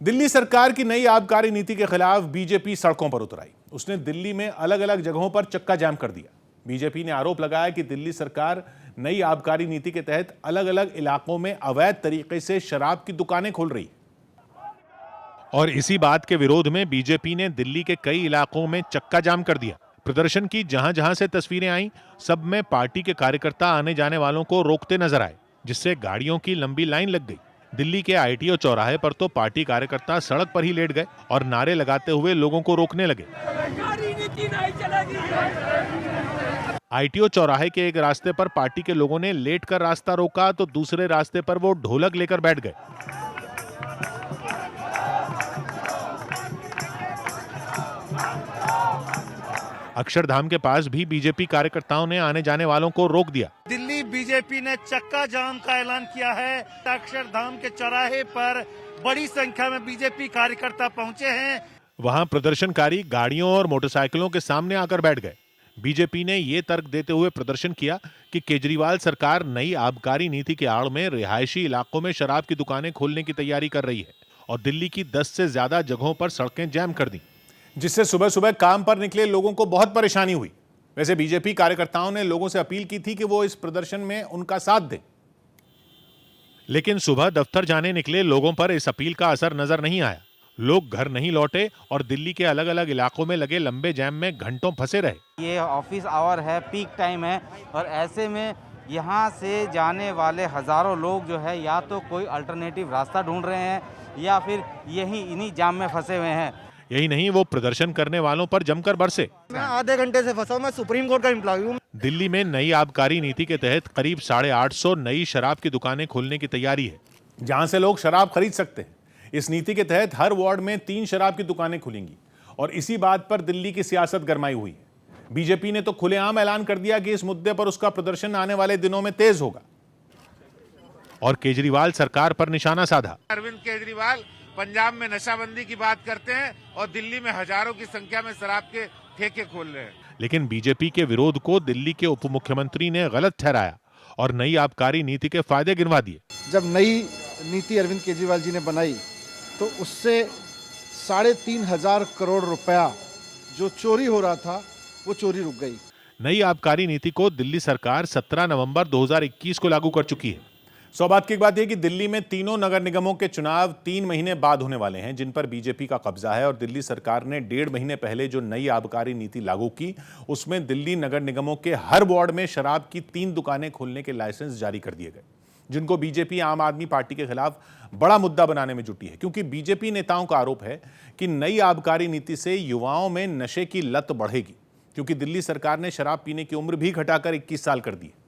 दिल्ली सरकार की नई आबकारी नीति के खिलाफ बीजेपी सड़कों पर उतर आई। उसने दिल्ली में अलग अलग जगहों पर चक्का जाम कर दिया। बीजेपी ने आरोप लगाया कि दिल्ली सरकार नई आबकारी नीति के तहत अलग अलग इलाकों में अवैध तरीके से शराब की दुकानें खोल रही है। और इसी बात के विरोध में बीजेपी ने दिल्ली के कई इलाकों में चक्का जाम कर दिया। प्रदर्शन की जहां जहां से तस्वीरें आई, सब में पार्टी के कार्यकर्ता आने जाने वालों को रोकते नजर आए, जिससे गाड़ियों की लंबी लाइन लग गई। दिल्ली के आईटीओ चौराहे पर तो पार्टी कार्यकर्ता सड़क पर ही लेट गए और नारे लगाते हुए लोगों को रोकने लगे। आईटीओ चौराहे के एक रास्ते पर पार्टी के लोगों ने लेटकर रास्ता रोका तो दूसरे रास्ते पर वो ढोलक लेकर बैठ गए। अक्षरधाम के पास भी बीजेपी कार्यकर्ताओं ने आने जाने वालों को रोक दिया। दिल्ली बीजेपी ने चक्का जाम का ऐलान किया है। अक्षरधाम के चौराहे पर बड़ी संख्या में बीजेपी कार्यकर्ता पहुंचे हैं। वहां प्रदर्शनकारी गाड़ियों और मोटरसाइकिलों के सामने आकर बैठ गए। बीजेपी ने ये तर्क देते हुए प्रदर्शन किया कि केजरीवाल सरकार नई आबकारी नीति के आड़ में रिहायशी इलाकों में शराब की दुकानें खोलने की तैयारी कर रही है और दिल्ली की 10 से ज्यादा जगहों पर सड़कें जैम कर दी, जिससे सुबह सुबह काम पर निकले लोगों को बहुत परेशानी हुई। वैसे बीजेपी कार्यकर्ताओं ने लोगों से अपील की थी कि वो इस प्रदर्शन में उनका साथ दें, लेकिन सुबह दफ्तर जाने निकले लोगों पर इस अपील का असर नजर नहीं आया। लोग घर नहीं लौटे और दिल्ली के अलग अलग इलाकों में लगे लंबे जैम में घंटों फंसे रहे। ये ऑफिस आवर है, पीक टाइम है और ऐसे में यहाँ से जाने वाले हजारों लोग जो है या तो कोई अल्टरनेटिव रास्ता ढूंढ रहे हैं या फिर इन्हीं जाम में फंसे हुए हैं। यही नहीं, वो प्रदर्शन करने वालों पर जमकर बरसे। मैं आधे घंटे से फंसा हूं। मैं सुप्रीम कोर्ट का एम्प्लॉय हूं। दिल्ली में नई आबकारी नीति के तहत करीब 850 नई शराब की दुकानें खोलने की तैयारी है, जहां से लोग शराब खरीद सकते हैं। इस नीति के तहत हर वार्ड में 3 शराब की दुकानें खुलेंगी और इसी बात पर दिल्ली की सियासत गरमाई हुई है। बीजेपी ने तो खुलेआम ऐलान कर दिया कि इस मुद्दे पर उसका प्रदर्शन आने वाले दिनों में तेज होगा और केजरीवाल सरकार पर निशाना साधा। अरविंद केजरीवाल पंजाब में नशाबंदी की बात करते हैं और दिल्ली में हजारों की संख्या में शराब के ठेके खोल रहे हैं। लेकिन बीजेपी के विरोध को दिल्ली के उप मुख्यमंत्री ने गलत ठहराया और नई आबकारी नीति के फायदे गिनवा दिए। जब नई नीति अरविंद केजरीवाल जी ने बनाई तो उससे 3,500 करोड़ रुपया जो चोरी हो रहा था वो चोरी रुक गई। नई आबकारी नीति को दिल्ली सरकार 17 नवंबर 2021 को लागू कर चुकी है। सौभाग्य की बात यह कि दिल्ली में तीनों नगर निगमों के चुनाव 3 महीने बाद होने वाले हैं, जिन पर बीजेपी का कब्जा है। और दिल्ली सरकार ने 1.5 महीने पहले जो नई आबकारी नीति लागू की, उसमें दिल्ली नगर निगमों के हर वार्ड में शराब की 3 दुकानें खोलने के लाइसेंस जारी कर दिए गए, जिनको बीजेपी आम आदमी पार्टी के खिलाफ बड़ा मुद्दा बनाने में जुटी है। क्योंकि बीजेपी नेताओं का आरोप है कि नई आबकारी नीति से युवाओं में नशे की लत बढ़ेगी, क्योंकि दिल्ली सरकार ने शराब पीने की उम्र भी घटाकर 21 साल कर दी है।